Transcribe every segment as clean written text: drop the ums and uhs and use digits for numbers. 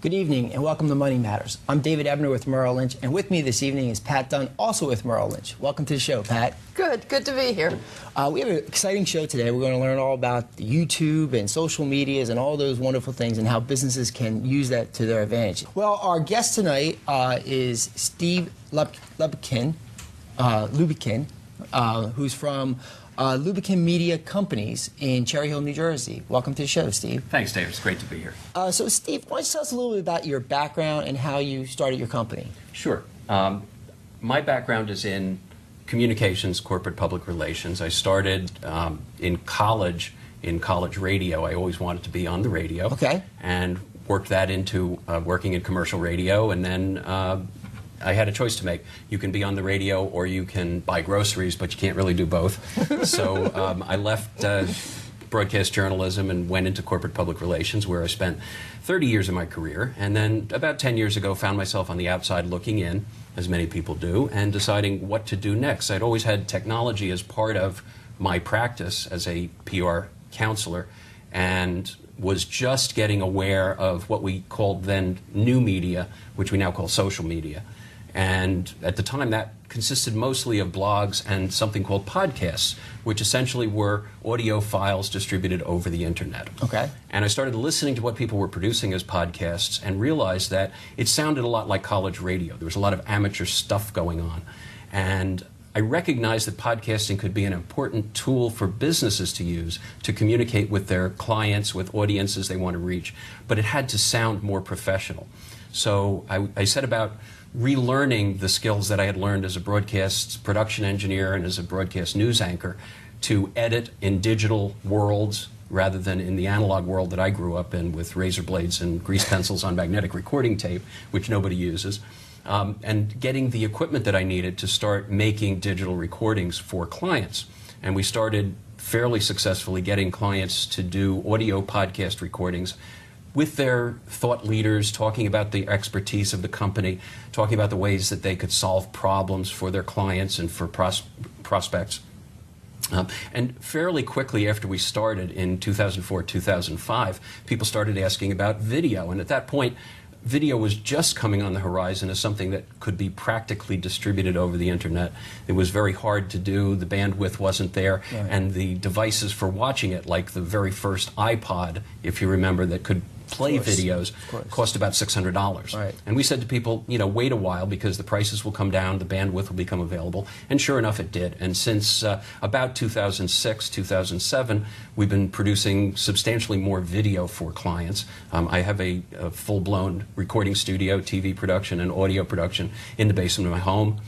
Good evening and welcome to Money Matters. I'm David Ebner with Merrill Lynch, and with me this evening is Pat Dunn, also with Merrill Lynch. Welcome to the show, Pat. Good to be here. We have an exciting show today. We're going to learn all about the YouTube and social medias and all those wonderful things and how businesses can use that to their advantage. Well, our guest tonight is Steve Lubetkin, who's from Lubetkin Media Companies in Cherry Hill, New Jersey. Welcome to the show, Steve. Thanks, Dave. It's great to be here. So, Steve, why don't you tell us a little bit about your background and how you started your company? Sure. My background is in communications, corporate public relations. I started in college radio. I always wanted to be on the radio. Okay. And worked that into working in commercial radio, and then I had a choice to make. You can be on the radio or you can buy groceries, but you can't really do both. So I left broadcast journalism and went into corporate public relations, where I spent 30 years of my career. And then about 10 years ago, found myself on the outside looking in, as many people do, and deciding what to do next. I'd always had technology as part of my practice as a PR counselor, and was just getting aware of what we called then new media, which we now call social media. And at the time, that consisted mostly of blogs and something called podcasts, which essentially were audio files distributed over the internet. Okay. And I started listening to what people were producing as podcasts and realized that it sounded a lot like college radio. There was a lot of amateur stuff going on. And I recognized that podcasting could be an important tool for businesses to use to communicate with their clients, with audiences they want to reach, but it had to sound more professional. So I set about relearning the skills that I had learned as a broadcast production engineer and as a broadcast news anchor to edit in digital worlds rather than in the analog world that I grew up in with razor blades and grease pencils on magnetic recording tape, which nobody uses. And getting the equipment that I needed to start making digital recordings for clients. And we started fairly successfully getting clients to do audio podcast recordings with their thought leaders, talking about the expertise of the company, talking about the ways that they could solve problems for their clients and for prospects. And fairly quickly after we started in 2004, 2005, people started asking about video. And at that point, video was just coming on the horizon as something that could be practically distributed over the internet. It was very hard to do, the bandwidth wasn't there, right. And the devices for watching it, like the very first iPod, if you remember, that could play videos, cost about $600. Right. And we said to people, you know, wait a while because the prices will come down, the bandwidth will become available, and sure enough it did. And since about 2006, 2007, we've been producing substantially more video for clients. I have a full-blown recording studio, TV production and audio production in the basement of my home.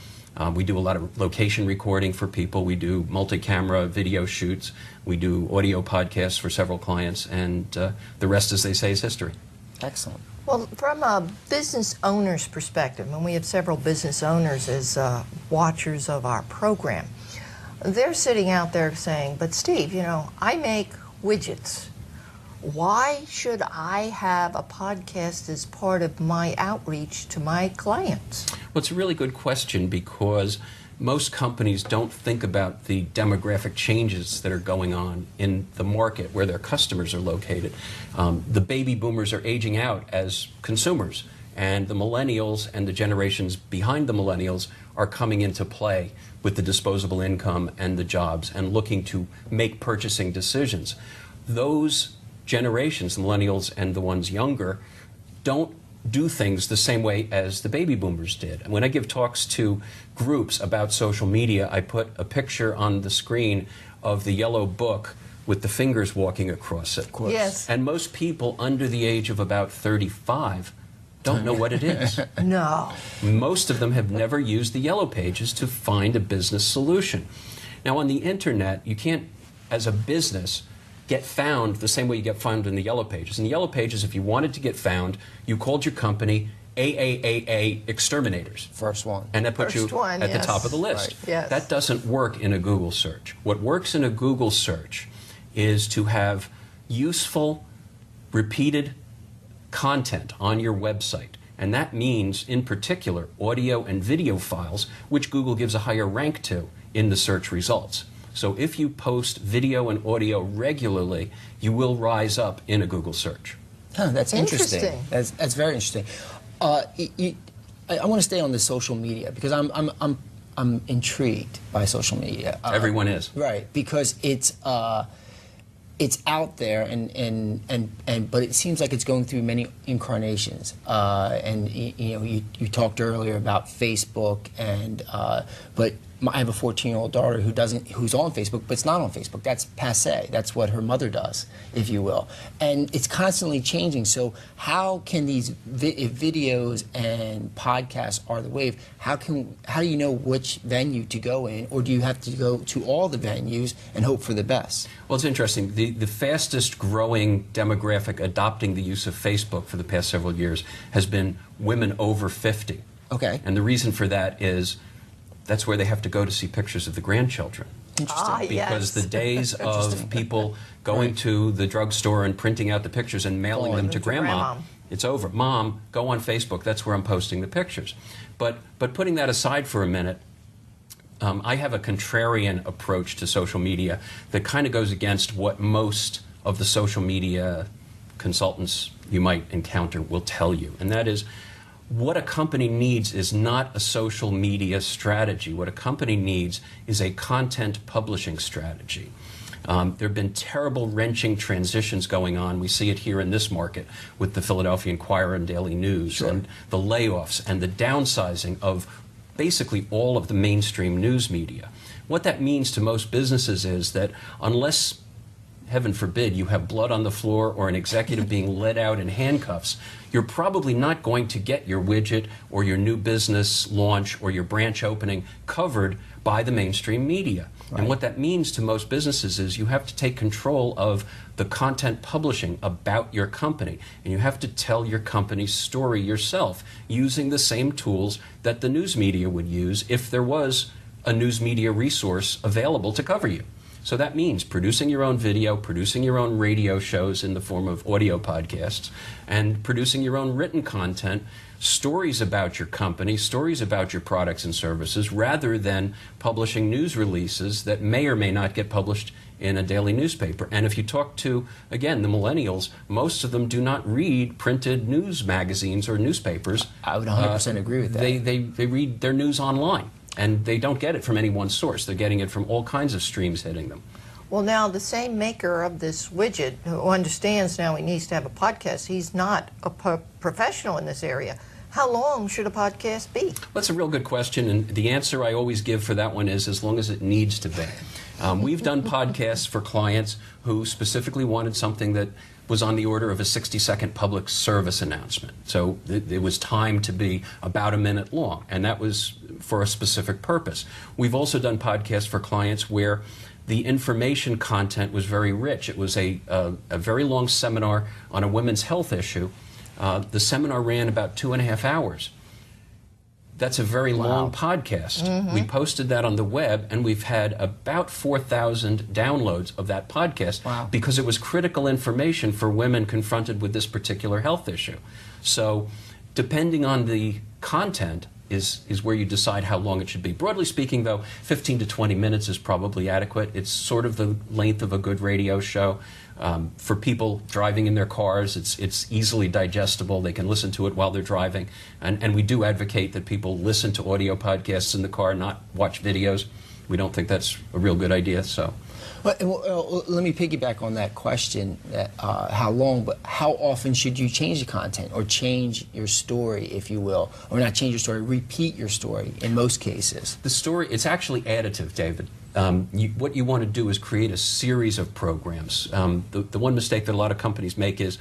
We do a lot of location recording for people. We do multi-camera video shoots. We do audio podcasts for several clients, and the rest, as they say, is history. Excellent. Well, from a business owner's perspective, and we have several business owners as watchers of our program, they're sitting out there saying, but Steve, you know, I make widgets. Why should I have a podcast as part of my outreach to my clients? Well, it's a really good question because most companies don't think about the demographic changes that are going on in the market where their customers are located. The baby boomers are aging out as consumers, and the millennials and the generations behind the millennials are coming into play with the disposable income and the jobs and looking to make purchasing decisions. Those generations, the millennials and the ones younger, don't do things the same way as the baby boomers did. And when I give talks to groups about social media, I put a picture on the screen of the yellow book with the fingers walking across it. Yes. And most people under the age of about 35 don't know what it is. No. Most of them have never used the yellow pages to find a business solution. Now on the internet, you can't, as a business, get found the same way you get found in the yellow pages. In the yellow pages, if you wanted to get found, you called your company AAAA Exterminators. First one. And that put you at the top of the list. Right. Yes. That doesn't work in a Google search. What works in a Google search is to have useful, repeated content on your website. And that means, in particular, audio and video files, which Google gives a higher rank to in the search results. So if you post video and audio regularly, you will rise up in a Google search. Huh, that's interesting. Interesting. That's very interesting. I want to stay on the social media because I'm intrigued by social media. Everyone is. Right, because it's out there, but it seems like it's going through many incarnations. And you talked earlier about Facebook, but I have a 14-year-old daughter who's on Facebook, but it's not on Facebook. That's passé. That's what her mother does, if you will. And it's constantly changing. So how can these videos and podcasts are the wave? How do you know which venue to go in, or do you have to go to all the venues and hope for the best? Well, it's interesting. The fastest growing demographic adopting the use of Facebook for the past several years has been women over 50. Okay. And the reason for that is that's where they have to go to see pictures of the grandchildren. Interesting. Because the days of people going to the drugstore and printing out the pictures and mailing them to grandma, it's over. Mom, go on Facebook. That's where I'm posting the pictures. But putting that aside for a minute, I have a contrarian approach to social media that kind of goes against what most of the social media consultants you might encounter will tell you. And that is, what a company needs is not a social media strategy. What a company needs is a content publishing strategy. There have been terrible, wrenching transitions going on. We see it here in this market with the Philadelphia Inquirer and Daily News, Sure. and the layoffs and the downsizing of basically all of the mainstream news media. What that means to most businesses is that unless, heaven forbid, you have blood on the floor or an executive being led out in handcuffs, you're probably not going to get your widget or your new business launch or your branch opening covered by the mainstream media. Right. And what that means to most businesses is you have to take control of the content publishing about your company, and you have to tell your company's story yourself using the same tools that the news media would use if there was a news media resource available to cover you. So that means producing your own video, producing your own radio shows in the form of audio podcasts, and producing your own written content, stories about your company, stories about your products and services, rather than publishing news releases that may or may not get published in a daily newspaper. And if you talk to, again, the millennials, most of them do not read printed news magazines or newspapers. I would 100% agree with that. They read their news online. And they don't get it from any one source. They're getting it from all kinds of streams hitting them. Well, now, the same maker of this widget who understands now he needs to have a podcast, he's not a professional in this area. How long should a podcast be? That's a real good question, and the answer I always give for that one is as long as it needs to be. We've done podcasts for clients who specifically wanted something that was on the order of a 60-second public service announcement. So it was timed to be about a minute long, and that was for a specific purpose. We've also done podcasts for clients where the information content was very rich. It was a very long seminar on a women's health issue. The seminar ran about 2.5 hours. That's a very long podcast. Mm-hmm. We posted that on the web, and we've had about 4,000 downloads of that podcast because it was critical information for women confronted with this particular health issue. So depending on the content is where you decide how long it should be. Broadly speaking, though, 15 to 20 minutes is probably adequate. It's sort of the length of a good radio show. For people driving in their cars, it's easily digestible. They can listen to it while they're driving. And we do advocate that people listen to audio podcasts in the car, not watch videos. We don't think that's a real good idea. So, well, let me piggyback on that question, that, how long, but how often should you change the content or change your story, if you will, or not change your story, repeat your story in most cases? The story, it's actually additive, David. What you want to do is create a series of programs. The one mistake that a lot of companies make is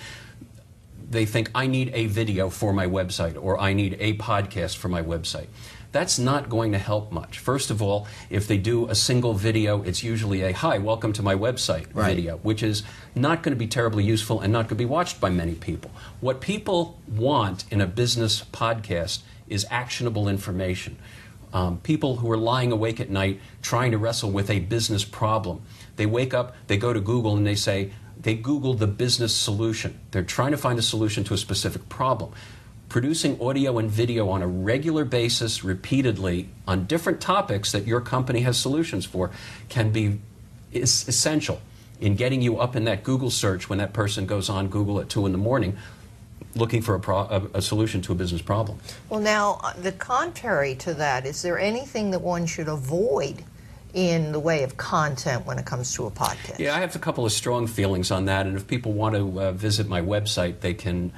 they think, I need a video for my website, or I need a podcast for my website. That's not going to help much. First of all, if they do a single video, it's usually a, hi, welcome to my website video, which is not going to be terribly useful and not going to be watched by many people. What people want in a business podcast is actionable information. People who are lying awake at night trying to wrestle with a business problem. They wake up, they go to Google, and they Google the business solution. They're trying to find a solution to a specific problem. Producing audio and video on a regular basis, repeatedly, on different topics that your company has solutions for, can be essential. in getting you up in that Google search when that person goes on Google at 2 in the morning looking for a solution to a business problem. Well, now, the contrary to that, is there anything that one should avoid in the way of content when it comes to a podcast? Yeah, I have a couple of strong feelings on that, and if people want to visit my website, they can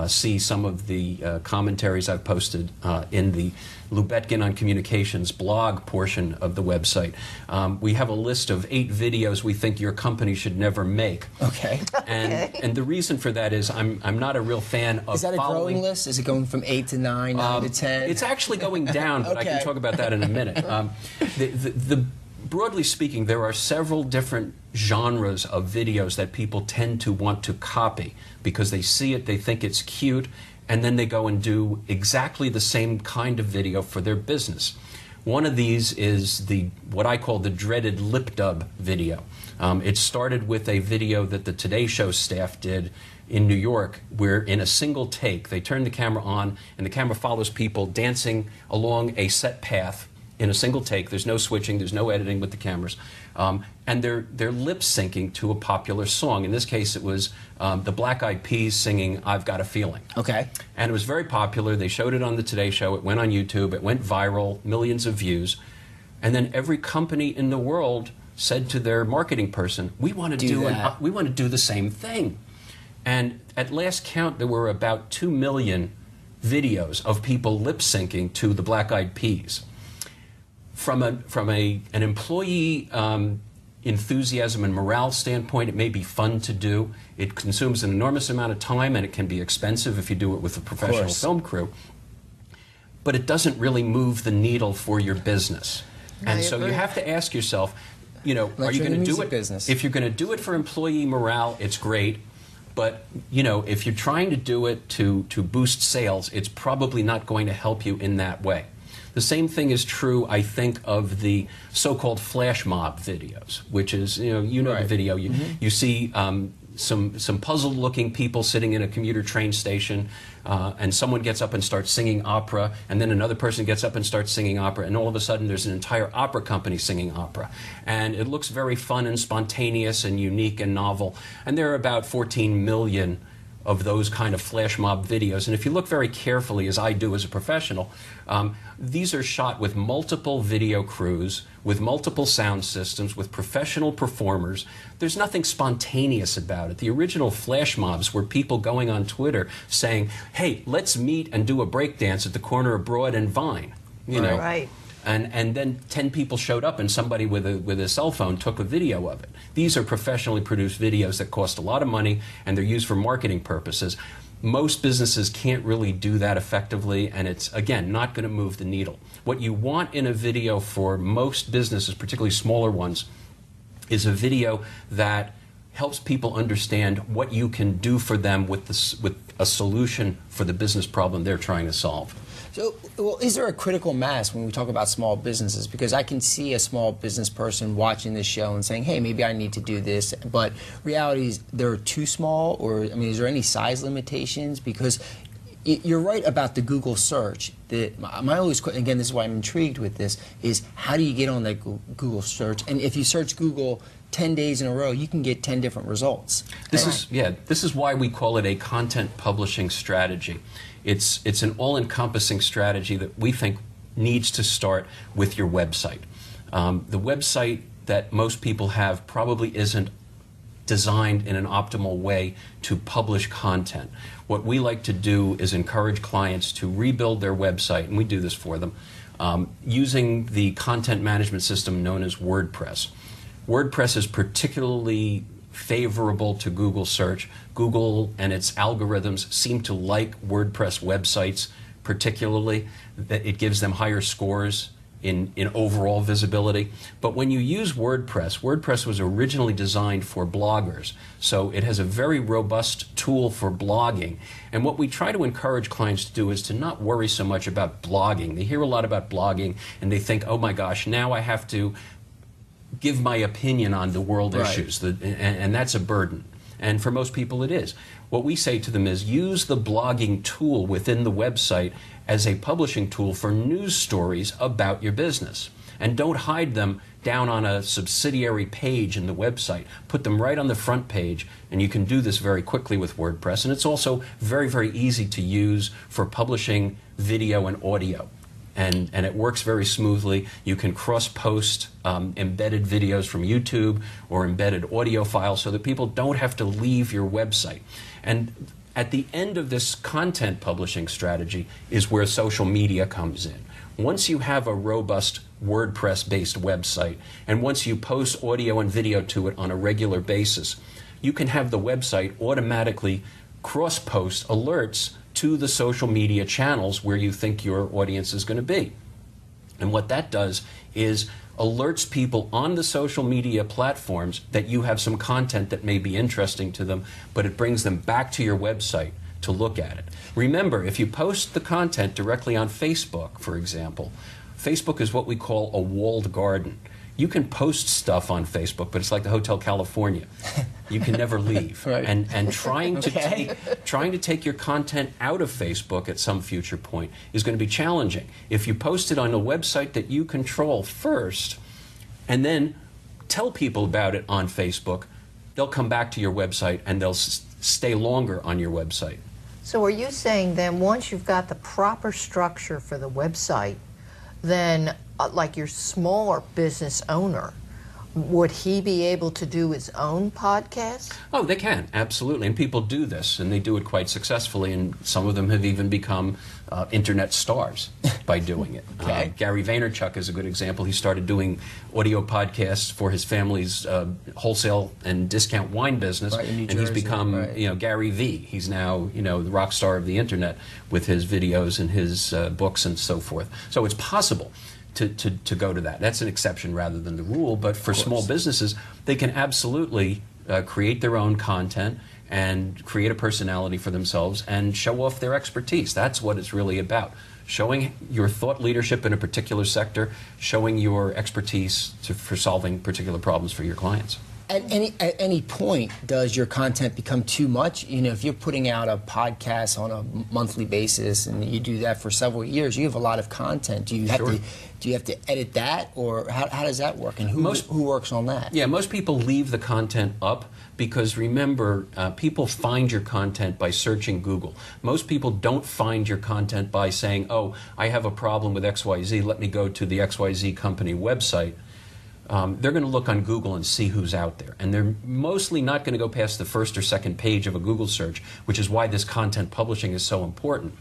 see some of the commentaries I've posted in the Lubetkin on Communications blog portion of the website. We have a list of 8 videos we think your company should never make. Okay. And the reason for that is I'm not a real fan of Is that a growing list? Is it going from 8 to 9, 9 to 10? It's actually going down, but I Okay. can talk about that in a minute. Broadly speaking, there are several different genres of videos that people tend to want to copy because they see it, they think it's cute, and then they go and do exactly the same kind of video for their business. One of these is what I call the dreaded lip dub video. It started with a video that the Today Show staff did in New York, where in a single take, they turn the camera on and the camera follows people dancing along a set path in a single take. There's no switching, there's no editing with the cameras. And they're lip syncing to a popular song. In this case, it was the Black Eyed Peas singing I've Got a Feeling. Okay. And it was very popular. They showed it on the Today Show. It went on YouTube. It went viral, millions of views. And then every company in the world said to their marketing person, we want to do the same thing. And at last count, there were about 2 million videos of people lip syncing to the Black Eyed Peas. From an employee enthusiasm and morale standpoint, it may be fun to do. It consumes an enormous amount of time, and it can be expensive if you do it with a professional film crew. But it doesn't really move the needle for your business. And so you have to ask yourself, you know, are you going to do it? If you're going to do it for employee morale, it's great. But, you know, if you're trying to do it to boost sales, it's probably not going to help you in that way. The same thing is true, I think, of the so-called flash mob videos, which is, you know Right. the video. You see some puzzled-looking people sitting in a commuter train station, and someone gets up and starts singing opera, and then another person gets up and starts singing opera, and all of a sudden there's an entire opera company singing opera. And it looks very fun and spontaneous and unique and novel. And there are about 14 million of those kind of flash mob videos. And if you look very carefully, as I do as a professional, these are shot with multiple video crews, with multiple sound systems, with professional performers. There's nothing spontaneous about it. The original flash mobs were people going on Twitter saying, hey, let's meet and do a breakdance at the corner of Broad and Vine. You know? Right. And then 10 people showed up and somebody with a cell phone took a video of it. These are professionally produced videos that cost a lot of money, and they're used for marketing purposes. Most businesses can't really do that effectively, and it's, again, not going to move the needle. What you want in a video for most businesses, particularly smaller ones, is a video that helps people understand what you can do for them with a solution for the business problem they're trying to solve. So, well, is there a critical mass when we talk about small businesses? Because I can see a small business person watching this show and saying, hey, maybe I need to do this, but reality is they're too small, or, I mean, is there any size limitations? Because you're right about the Google search. My always, again, this is why I'm intrigued with this, is how do you get on that Google search? And if you search Google 10 days in a row, you can get 10 different results. This is why we call it a content publishing strategy. It's an all-encompassing strategy that we think needs to start with your website. The website that most people have probably isn't designed in an optimal way to publish content. What we like to do is encourage clients to rebuild their website, and we do this for them, using the content management system known as WordPress. WordPress is particularly favorable to Google search. Google and its algorithms seem to like WordPress websites particularly. That it gives them higher scores in overall visibility. But when you use WordPress, WordPress was originally designed for bloggers. So it has a very robust tool for blogging. And what we try to encourage clients to do is to not worry so much about blogging. They hear a lot about blogging and they think, oh my gosh, now I have to give my opinion on the world issues, and that's a burden. And for most people it is. What we say to them is use the blogging tool within the website as a publishing tool for news stories about your business. And don't hide them down on a subsidiary page in the website. Put them right on the front page, and you can do this very quickly with WordPress. And it's also very, very easy to use for publishing video and audio. And it works very smoothly. You can cross-post embedded videos from YouTube or embedded audio files so that people don't have to leave your website. And at the end of this content publishing strategy is where social media comes in. Once you have a robust WordPress-based website, and once you post audio and video to it on a regular basis, you can have the website automatically cross-post alerts to the social media channels where you think your audience is going to be. And what that does is alerts people on the social media platforms that you have some content that may be interesting to them, but it brings them back to your website to look at it. Remember, if you post the content directly on Facebook, for example, Facebook is what we call a walled garden. You can post stuff on Facebook, but it's like the Hotel California. You can never leave. Right. And trying to take your content out of Facebook at some future point is going to be challenging. If you post it on a website that you control first, and then tell people about it on Facebook, they'll come back to your website and they'll stay longer on your website. So are you saying then once you've got the proper structure for the website, then like your smaller business owner, would he be able to do his own podcast? Oh, they can, absolutely. And people do this, and they do it quite successfully, and some of them have even become internet stars by doing it. Okay. Gary Vaynerchuk is a good example. He started doing audio podcasts for his family's wholesale and discount wine business, right, in New and he's Jersey, become, right. Gary V. He's now, the rock star of the internet with his videos and his books and so forth. So it's possible to go to that. That's an exception rather than the rule, but for small businesses, they can absolutely create their own content and create a personality for themselves and show off their expertise. That's what it's really about. Showing your thought leadership in a particular sector, showing your expertise for solving particular problems for your clients. At any point, does your content become too much? If you're putting out a podcast on a monthly basis and you do that for several years, you have a lot of content. Do you have to edit that, or how does that work? And who works on that? Yeah, most people leave the content up because remember, people find your content by searching Google. Most people don't find your content by saying, "Oh, I have a problem with XYZ. Let me go to the XYZ company website." They're going to look on Google and see who's out there. And they're mostly not going to go past the first or second page of a Google search, which is why this content publishing is so important.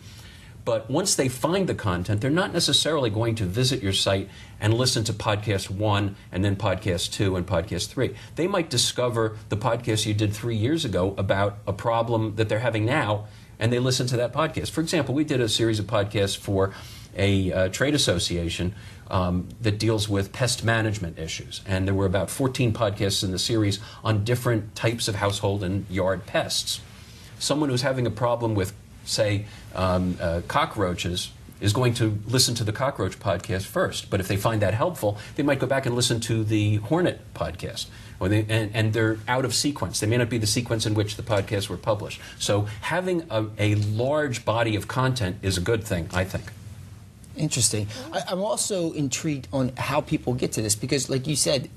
But once they find the content, they're not necessarily going to visit your site and listen to podcast 1 and then podcast 2 and podcast 3. They might discover the podcast you did 3 years ago about a problem that they're having now, and they listen to that podcast. For example, we did a series of podcasts for a trade association that deals with pest management issues. And there were about 14 podcasts in the series on different types of household and yard pests. Someone who's having a problem with, say, cockroaches is going to listen to the cockroach podcast first. But if they find that helpful, they might go back and listen to the hornet podcast. And they're out of sequence. They may not be the sequence in which the podcasts were published. So having a large body of content is a good thing, I think. Interesting. I'm also intrigued on how people get to this because, like you said,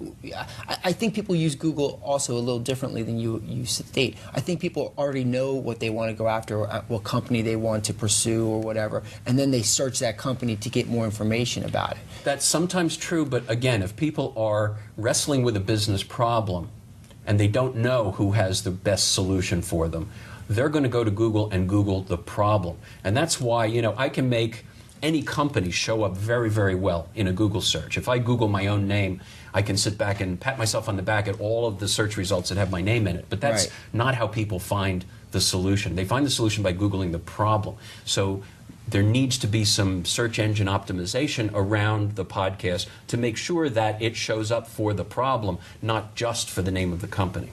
I think people use Google also a little differently than you state. I think people already know what they want to go after, or what company they want to pursue or whatever, and then they search that company to get more information about it. That's sometimes true, but again, if people are wrestling with a business problem and they don't know who has the best solution for them, they're going to go to Google and Google the problem. And that's why, I can make any company show up very, very well in a Google search. If I Google my own name, I can sit back and pat myself on the back at all of the search results that have my name in it. But that's not how people find the solution. They find the solution by Googling the problem. So there needs to be some search engine optimization around the podcast to make sure that it shows up for the problem, not just for the name of the company.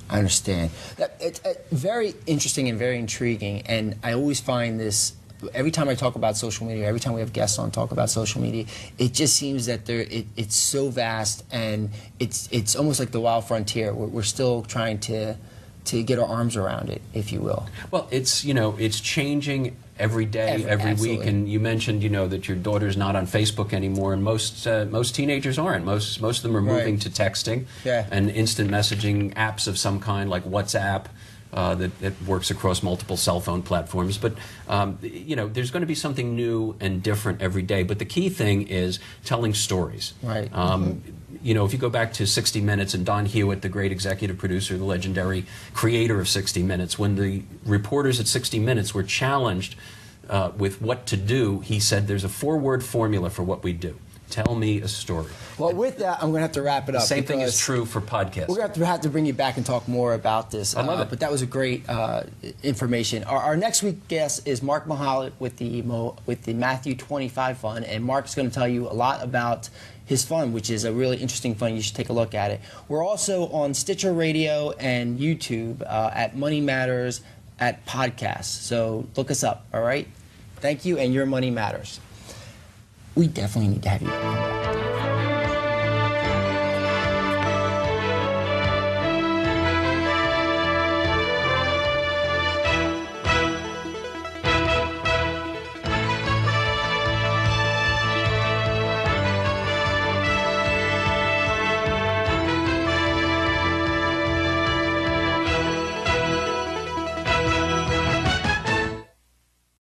I understand. It's very interesting and very intriguing, and I always find this. Every time I talk about social media, every time we have guests on talk about social media, it just seems that it's so vast, and it's almost like the wild frontier. We're still trying to get our arms around it, if you will. Well, it's changing every day, every week. Absolutely. And you mentioned, that your daughter's not on Facebook anymore, and most teenagers aren't. Most of them are moving to texting and instant messaging apps of some kind, like WhatsApp. That works across multiple cell phone platforms. But, there's going to be something new and different every day. But the key thing is telling stories. Right. If you go back to 60 Minutes and Don Hewitt, the great executive producer, the legendary creator of 60 Minutes, when the reporters at 60 Minutes were challenged with what to do, he said there's a 4-word formula for what we do. Tell me a story. Well, with that, I'm going to have to wrap it up. The same thing is true for podcasts. We're going to have to bring you back and talk more about this. I love it. But that was a great information. Our next week guest is Mark Mahalit with the Matthew 25 Fund, and Mark's going to tell you a lot about his fund, which is a really interesting fund. You should take a look at it. We're also on Stitcher Radio and YouTube at Money Matters at Podcast. So look us up, all right? Thank you, and your money matters. We definitely need to have you.